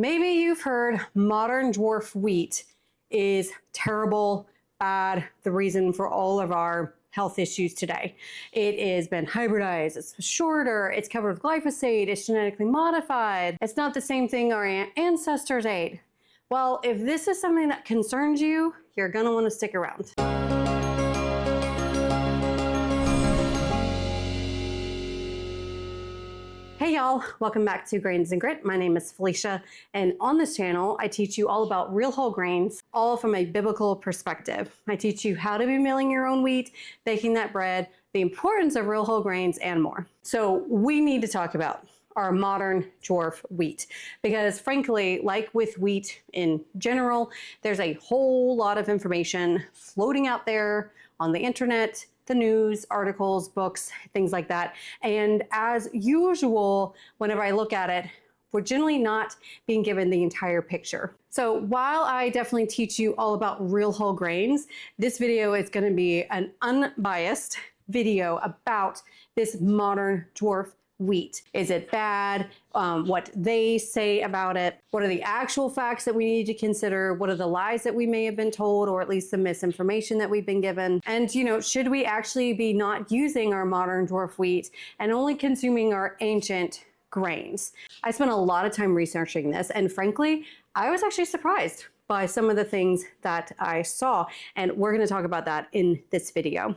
Maybe you've heard modern dwarf wheat is terrible, bad, the reason for all of our health issues today. It has been hybridized, it's shorter, it's covered with glyphosate, it's genetically modified, it's not the same thing our ancestors ate. Well, if this is something that concerns you, you're gonna wanna stick around. Hey y'all, welcome back to Grains and Grit. My name is Felicia, and on this channel, I teach you all about real whole grains, all from a biblical perspective. I teach you how to be milling your own wheat, baking that bread, the importance of real whole grains, and more. So we need to talk about our modern dwarf wheat, because frankly, like with wheat in general, there's a whole lot of information floating out there on the internet, the news, articles, books, things like that. And as usual, whenever I look at it, we're generally not being given the entire picture. So while I definitely teach you all about real whole grains, this video is going to be an unbiased video about this modern dwarf wheat. Is it bad? What they say about it? What are the actual facts that we need to consider? What are the lies that we may have been told, or at least the misinformation that we've been given? And should we actually be not using our modern dwarf wheat and only consuming our ancient grains? I spent a lot of time researching this, and frankly, I was actually surprised by some of the things that I saw, and we're going to talk about that in this video.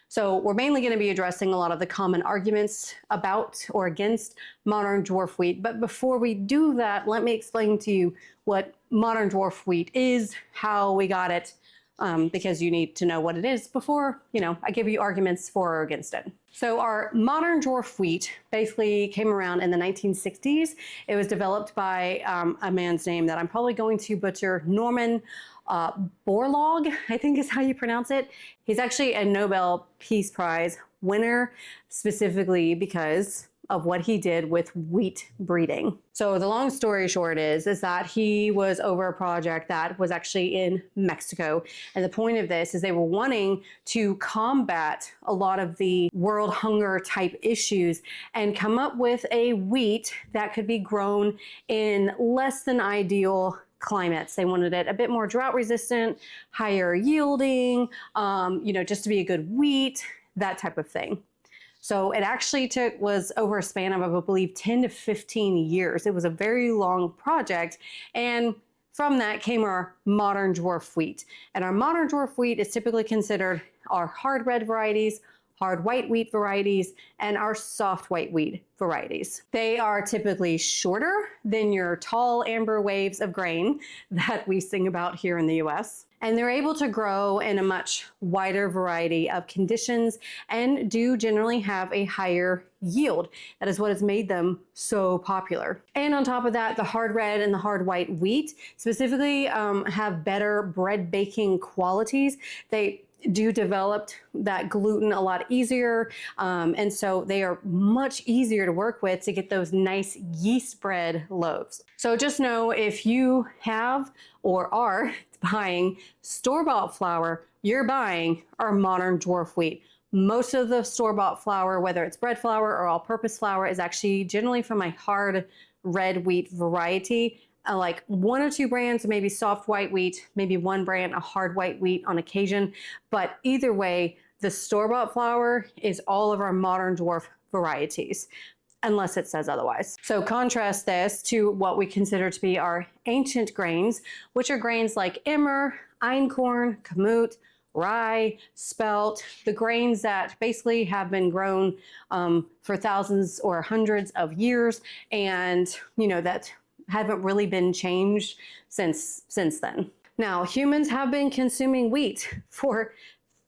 So we're mainly going to be addressing a lot of the common arguments about or against modern dwarf wheat. But before we do that, let me explain to you what modern dwarf wheat is, how we got it, because you need to know what it is before, I give you arguments for or against it. So our modern dwarf wheat basically came around in the 1960s. It was developed by a man's name that I'm probably going to butcher, Norman Borlaug, I think is how you pronounce it. He's actually a Nobel Peace Prize winner, specifically because of what he did with wheat breeding. So the long story short is that he was over a project that was actually in Mexico. And the point of this is they were wanting to combat a lot of the world hunger type issues and come up with a wheat that could be grown in less than ideal climates. They wanted it a bit more drought resistant, higher yielding, just to be a good wheat, that type of thing. So it actually was over a span of, I believe, 10 to 15 years. It was a very long project. And from that came our modern dwarf wheat. And our modern dwarf wheat is typically considered our hard red varieties, hard white wheat varieties, and our soft white wheat varieties. They are typically shorter than your tall amber waves of grain that we sing about here in the US. And they're able to grow in a much wider variety of conditions and do generally have a higher yield. That is what has made them so popular. And on top of that, the hard red and the hard white wheat specifically have better bread baking qualities. They do develop that gluten a lot easier. And so they are much easier to work with to get those nice yeast bread loaves. So just know if you have or are buying store-bought flour, you're buying our modern dwarf wheat. Most of the store-bought flour, whether it's bread flour or all-purpose flour, is actually generally from a hard red wheat variety. Like one or two brands, maybe soft white wheat, maybe one brand, a hard white wheat on occasion. But either way, the store-bought flour is all of our modern dwarf varieties, unless it says otherwise. So contrast this to what we consider to be our ancient grains, which are grains like emmer, einkorn, kamut, rye, spelt, the grains that basically have been grown for thousands or hundreds of years, and that haven't really been changed since then. Now, humans have been consuming wheat for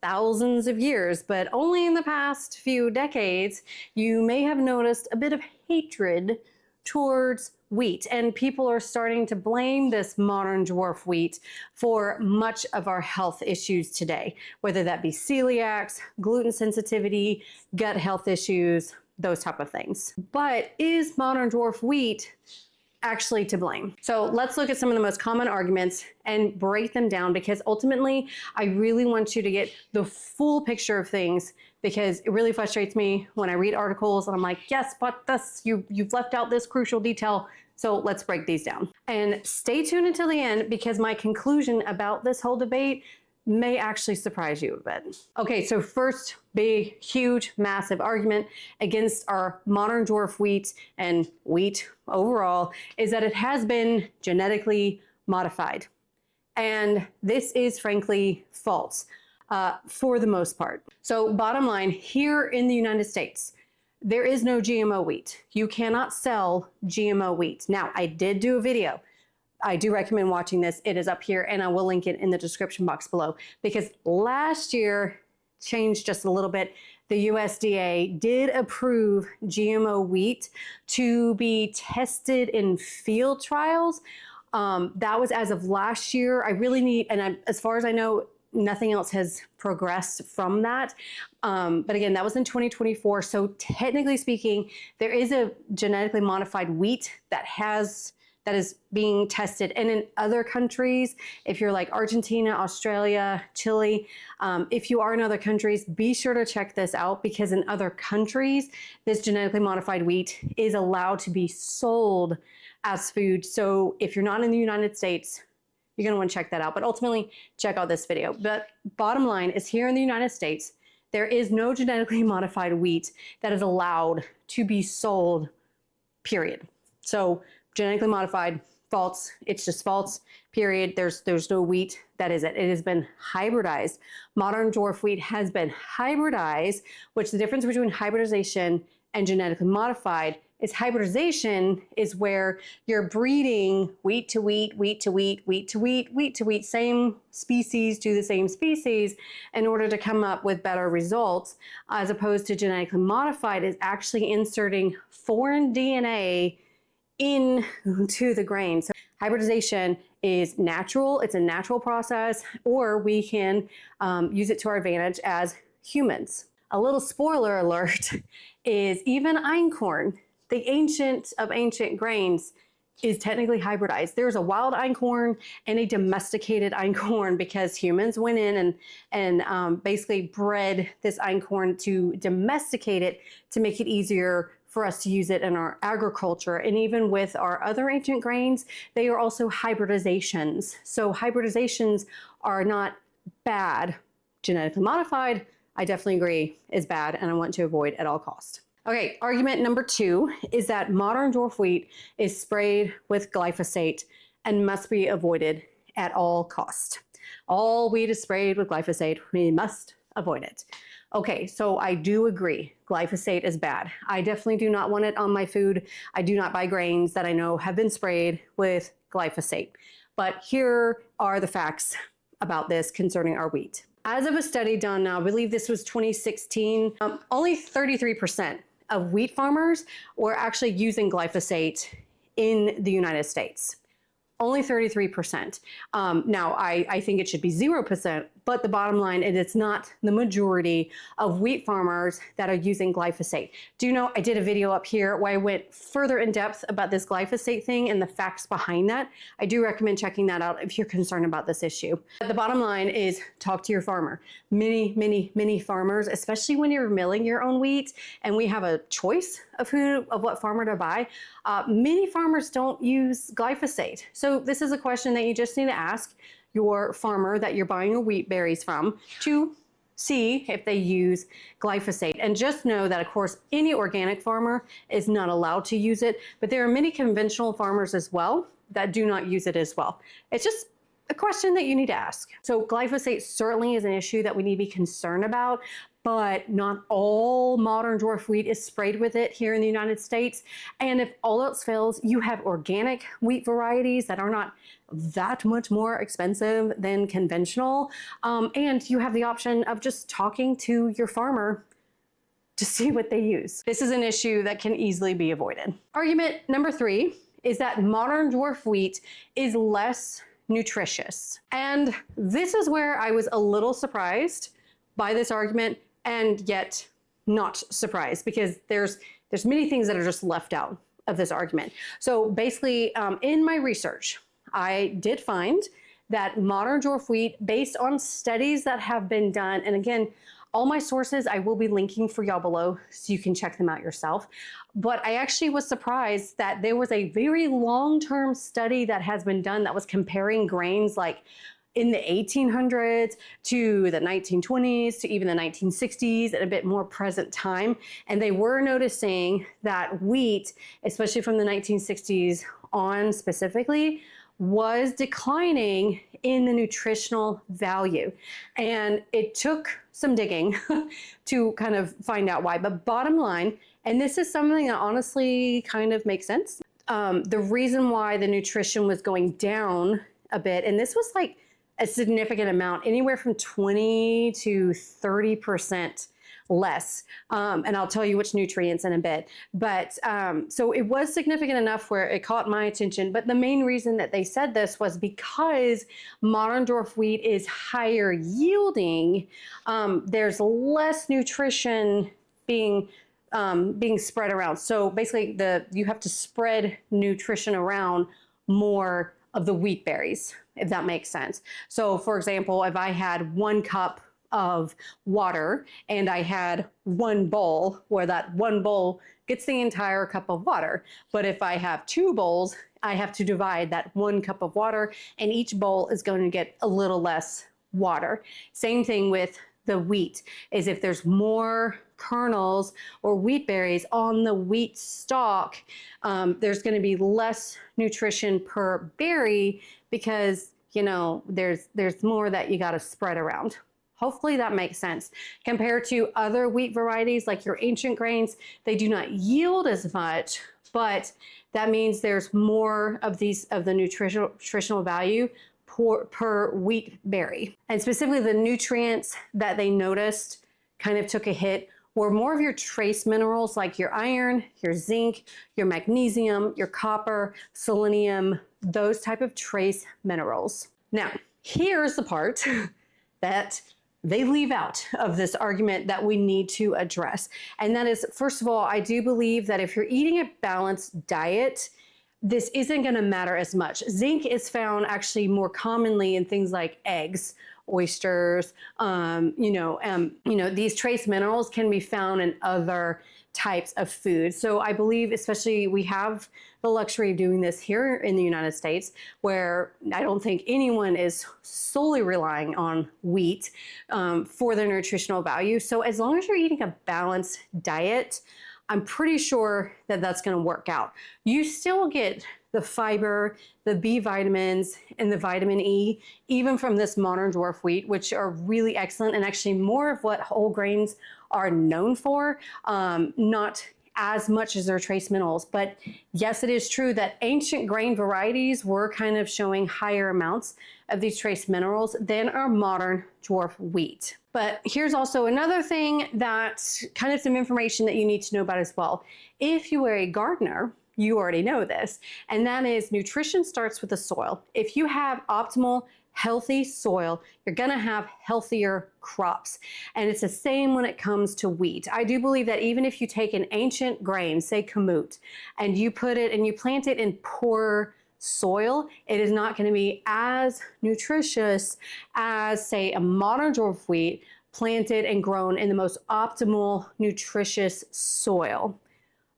thousands of years, but only in the past few decades, you may have noticed a bit of hatred towards wheat, and people are starting to blame this modern dwarf wheat for much of our health issues today, whether that be celiacs, gluten sensitivity, gut health issues, those type of things. But is modern dwarf wheat actually to blame? So let's look at some of the most common arguments and break them down, because ultimately I really want you to get the full picture of things, because it really frustrates me when I read articles and I'm like, yes, but this, you've left out this crucial detail. So let's break these down. And stay tuned until the end because my conclusion about this whole debate may actually surprise you a bit. Okay, so first big, huge, massive argument against our modern dwarf wheat and wheat overall is that it has been genetically modified. And this is frankly false for the most part. So bottom line, here in the United States, there is no GMO wheat. You cannot sell GMO wheat. Now, I did do a video. I do recommend watching this. It is up here and I will link it in the description box below because last year changed just a little bit. The USDA did approve GMO wheat to be tested in field trials. That was as of last year. I really need, and as far as I know, nothing else has progressed from that. But again, that was in 2024. So technically speaking, there is a genetically modified wheat that is being tested. And in other countries, if you're like Argentina, Australia, Chile, if you are in other countries, be sure to check this out because in other countries, this genetically modified wheat is allowed to be sold as food. So if you're not in the United States, you're gonna wanna check that out. But ultimately, check out this video. But bottom line is here in the United States, there is no genetically modified wheat that is allowed to be sold, period. So genetically modified, false. It's just false, period. There's no wheat that is it. It has been hybridized. Modern dwarf wheat has been hybridized, which the difference between hybridization and genetically modified is hybridization is where you're breeding wheat to wheat, wheat to wheat, wheat to wheat, wheat to wheat, same species to the same species in order to come up with better results, as opposed to genetically modified is actually inserting foreign DNA into the grain. So hybridization is natural. It's a natural process, or we can use it to our advantage as humans. A little spoiler alert is even einkorn, the ancient of ancient grains, is technically hybridized. There's a wild einkorn and a domesticated einkorn because humans went in and basically bred this einkorn to domesticate it to make it easier for us to use it in our agriculture. And even with our other ancient grains, they are also hybridizations. So hybridizations are not bad. Genetically modified, I definitely agree, is bad and I want to avoid at all costs. Okay, argument number 2 is that modern dwarf wheat is sprayed with glyphosate and must be avoided at all costs. All wheat is sprayed with glyphosate. We must avoid it. Okay, so I do agree. Glyphosate is bad. I definitely do not want it on my food. I do not buy grains that I know have been sprayed with glyphosate. But here are the facts about this concerning our wheat. As of a study done now, I believe this was 2016, only 33% of wheat farmers were actually using glyphosate in the United States. Only 33%. Now, I think it should be 0%, but the bottom line is it's not the majority of wheat farmers that are using glyphosate. Do you know, I did a video up here where I went further in depth about this glyphosate thing and the facts behind that. I do recommend checking that out if you're concerned about this issue. But the bottom line is talk to your farmer. Many farmers, especially when you're milling your own wheat and we have a choice of what farmer to buy, many farmers don't use glyphosate. So this is a question that you just need to ask your farmer that you're buying your wheat berries from to see if they use glyphosate. And just know that, of course, any organic farmer is not allowed to use it, but there are many conventional farmers as well that do not use it as well. It's just a question that you need to ask. So glyphosate certainly is an issue that we need to be concerned about, but not all modern dwarf wheat is sprayed with it here in the United States. And if all else fails, you have organic wheat varieties that are not that much more expensive than conventional. And you have the option of just talking to your farmer to see what they use. This is an issue that can easily be avoided. Argument number 3 is that modern dwarf wheat is less nutritious. And this is where I was a little surprised by this argument, and yet not surprised, because there's many things that are just left out of this argument. So basically, in my research, I did find that modern dwarf wheat, based on studies that have been done, and again, All my sources I will be linking for y'all below so you can check them out yourself. But I actually was surprised that there was a very long-term study that has been done that was comparing grains like in the 1800s to the 1920s to even the 1960s and a bit more present time. And they were noticing that wheat, especially from the 1960s on specifically, was declining in the nutritional value. And it took some digging to kind of find out why. But bottom line, and this is something that honestly kind of makes sense, the reason why the nutrition was going down a bit, and this was like a significant amount, anywhere from 20 to 30% less. And I'll tell you which nutrients in a bit. But so it was significant enough where it caught my attention. But the main reason that they said this was because modern dwarf wheat is higher yielding. There's less nutrition being spread around. So basically you have to spread nutrition around more of the wheat berries, if that makes sense. So for example, if I had 1 cup of water and I had 1 bowl, where that 1 bowl gets the entire cup of water. But if I have 2 bowls, I have to divide that 1 cup of water, and each bowl is going to get a little less water. Same thing with the wheat, is if there's more kernels or wheat berries on the wheat stalk, there's going to be less nutrition per berry because, you know, there's more that you got to spread around. Hopefully that makes sense. Compared to other wheat varieties like your ancient grains, they do not yield as much, but that means there's more of the nutritional value per wheat berry. And specifically the nutrients that they noticed kind of took a hit were more of your trace minerals like your iron, your zinc, your magnesium, your copper, selenium, those type of trace minerals. Now, here's the part that they leave out of this argument that we need to address. And that is, first of all, I do believe that if you're eating a balanced diet, this isn't going to matter as much. Zinc is found actually more commonly in things like eggs, oysters, these trace minerals can be found in other types of food. So I believe, especially, we have the luxury of doing this here in the United States, where I don't think anyone is solely relying on wheat for their nutritional value. So as long as you're eating a balanced diet, I'm pretty sure that that's going to work out. You still get the fiber, the B vitamins, and the vitamin E, even from this modern dwarf wheat, which are really excellent and actually more of what whole grains are known for, not as much as their trace minerals. But yes, it is true that ancient grain varieties were kind of showing higher amounts of these trace minerals than our modern dwarf wheat. But here's also another thing, that's kind of some information that you need to know about as well. If you are a gardener, you already know this, and that is nutrition starts with the soil. If you have optimal, healthy soil, you're gonna have healthier crops. And it's the same when it comes to wheat. I do believe that even if you take an ancient grain, say kamut, and you put it and you plant it in poor soil, it is not going to be as nutritious as, say, a modern dwarf wheat planted and grown in the most optimal, nutritious soil.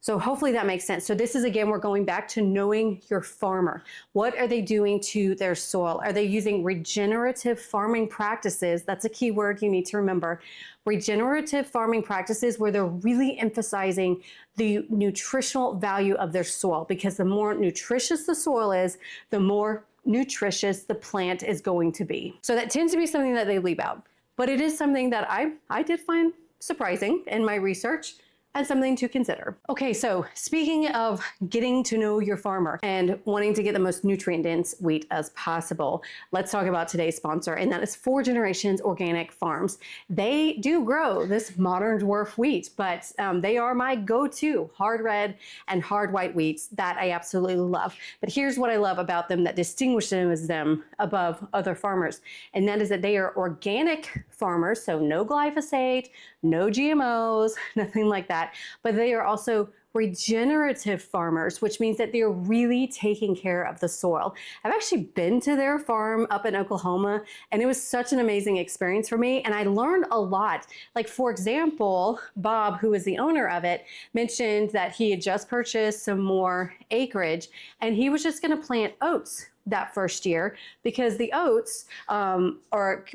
So hopefully that makes sense. So this is, again, we're going back to knowing your farmer. What are they doing to their soil? Are they using regenerative farming practices? That's a key word you need to remember. Regenerative farming practices where they're really emphasizing the nutritional value of their soil, because the more nutritious the soil is, the more nutritious the plant is going to be. So that tends to be something that they leave out. But it is something that I did find surprising in my research, and something to consider. Okay, so speaking of getting to know your farmer and wanting to get the most nutrient-dense wheat as possible, let's talk about today's sponsor, and that is 4 Generations Organic Farms. They do grow this modern dwarf wheat, but they are my go-to hard red and hard white wheats that I absolutely love. But here's what I love about them that distinguishes them above other farmers, and that is that they are organic farmers, so no glyphosate, no GMOs, nothing like that. But they are also regenerative farmers, which means that they're really taking care of the soil. I've actually been to their farm up in Oklahoma, and it was such an amazing experience for me. And I learned a lot. Like, for example, Bob, who is the owner of it, mentioned that he had just purchased some more acreage and he was just going to plant oats that first year because the oats are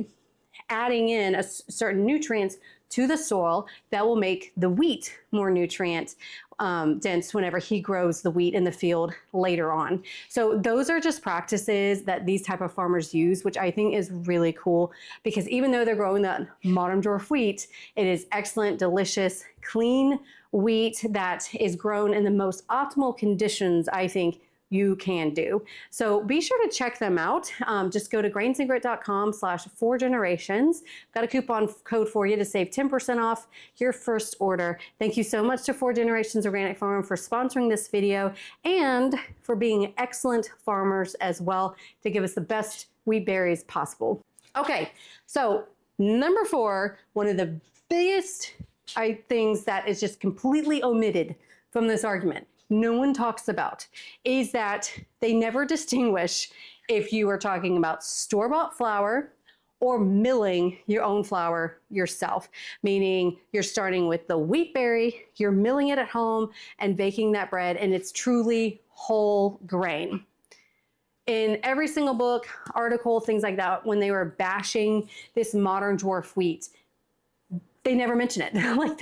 adding in certain nutrients to the soil that will make the wheat more nutrient dense whenever he grows the wheat in the field later on. So those are just practices that these type of farmers use, which I think is really cool because even though they're growing that modern dwarf wheat, it is excellent, delicious, clean wheat that is grown in the most optimal conditions, I think, you can do. So be sure to check them out. Just go to grainsandgrit.com/4generations. Got a coupon code for you to save 10% off your first order. Thank you so much to 4 Generations Organic Farm for sponsoring this video and for being excellent farmers as well to give us the best wheat berries possible. Okay, so number 4, one of the biggest things that is just completely omitted from this argument, no one talks about, is that they never distinguish if you are talking about store-bought flour or milling your own flour yourself, meaning you're starting with the wheat berry, you're milling it at home and baking that bread, and it's truly whole grain. In every single book, article, things like that, when they were bashing this modern dwarf wheat, they never mention it. Like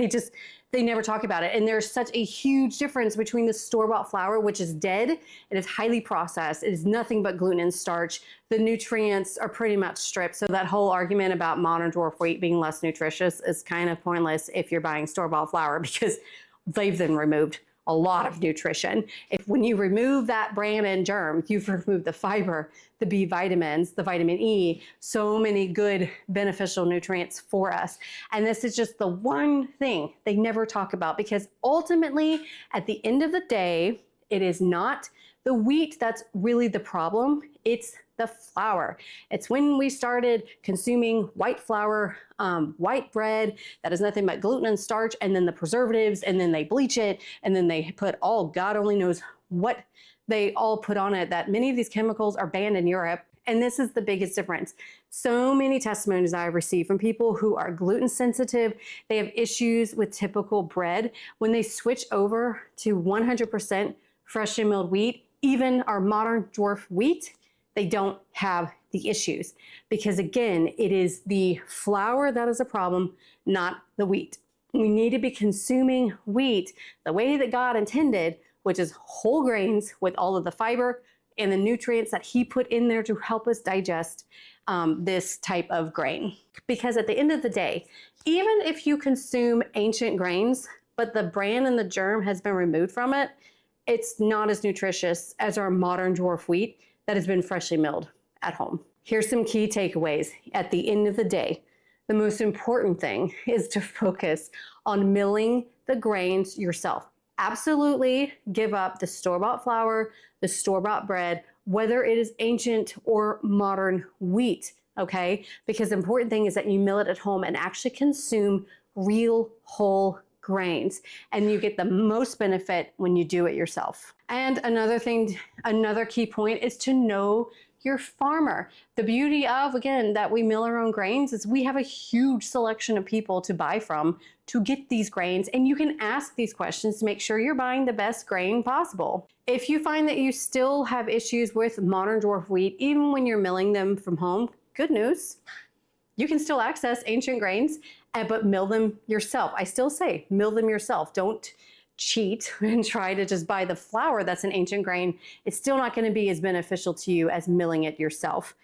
they never talk about it. And there's such a huge difference between the store-bought flour, which is dead, it is highly processed, it is nothing but gluten and starch. The nutrients are pretty much stripped. So that whole argument about modern dwarf wheat being less nutritious is kind of pointless if you're buying store-bought flour because they've then removed a lot of nutrition. When you remove that bran and germ, you've removed the fiber, the B vitamins, the vitamin E, so many good beneficial nutrients for us. And this is just the one thing they never talk about because ultimately, at the end of the day, it is not the wheat that's really the problem, it's the flour. It's when we started consuming white flour, white bread that is nothing but gluten and starch, and then the preservatives, and then they bleach it, and then they put all, God only knows what they all put on it, that many of these chemicals are banned in Europe. And this is the biggest difference. So many testimonies I've received from people who are gluten sensitive, they have issues with typical bread. When they switch over to 100% freshly milled wheat, even our modern dwarf wheat, they don't have the issues because again, it is the flour that is a problem, not the wheat. We need to be consuming wheat the way that God intended, which is whole grains with all of the fiber and the nutrients that he put in there to help us digest this type of grain. Because at the end of the day, even if you consume ancient grains, but the bran and the germ has been removed from it, it's not as nutritious as our modern dwarf wheat that has been freshly milled at home. Here's some key takeaways. At the end of the day, the most important thing is to focus on milling the grains yourself. Absolutely give up the store-bought flour, the store-bought bread, whether it is ancient or modern wheat, okay? Because the important thing is that you mill it at home and actually consume real whole grains, and you get the most benefit when you do it yourself. And another thing, another key point is to know your farmer. The beauty of, again, that we mill our own grains is we have a huge selection of people to buy from to get these grains, and you can ask these questions to make sure you're buying the best grain possible. If you find that you still have issues with modern dwarf wheat, even when you're milling them from home, good news. You can still access ancient grains, but mill them yourself. I still say mill them yourself. Don't cheat and try to just buy the flour that's an ancient grain. It's still not going to be as beneficial to you as milling it yourself.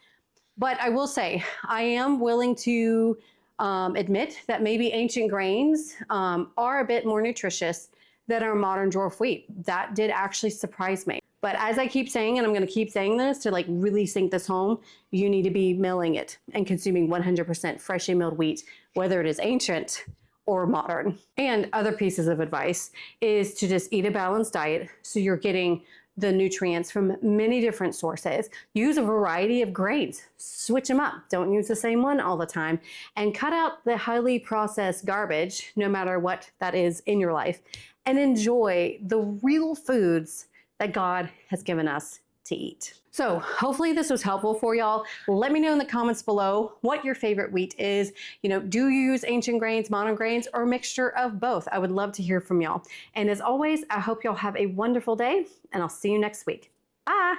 But I will say, I am willing to admit that maybe ancient grains are a bit more nutritious than our modern dwarf wheat. That did actually surprise me. But as I keep saying, and I'm going to keep saying this to like really sink this home, you need to be milling it and consuming 100% freshly milled wheat, whether it is ancient or modern. And other pieces of advice is to just eat a balanced diet so you're getting the nutrients from many different sources. Use a variety of grains. Switch them up. Don't use the same one all the time. And cut out the highly processed garbage, no matter what that is in your life, and enjoy the real foods that God has given us to eat. So hopefully this was helpful for y'all. Let me know in the comments below what your favorite wheat is. Do you use ancient grains, mono grains, or a mixture of both? I would love to hear from y'all. And as always, I hope y'all have a wonderful day, and I'll see you next week. Bye.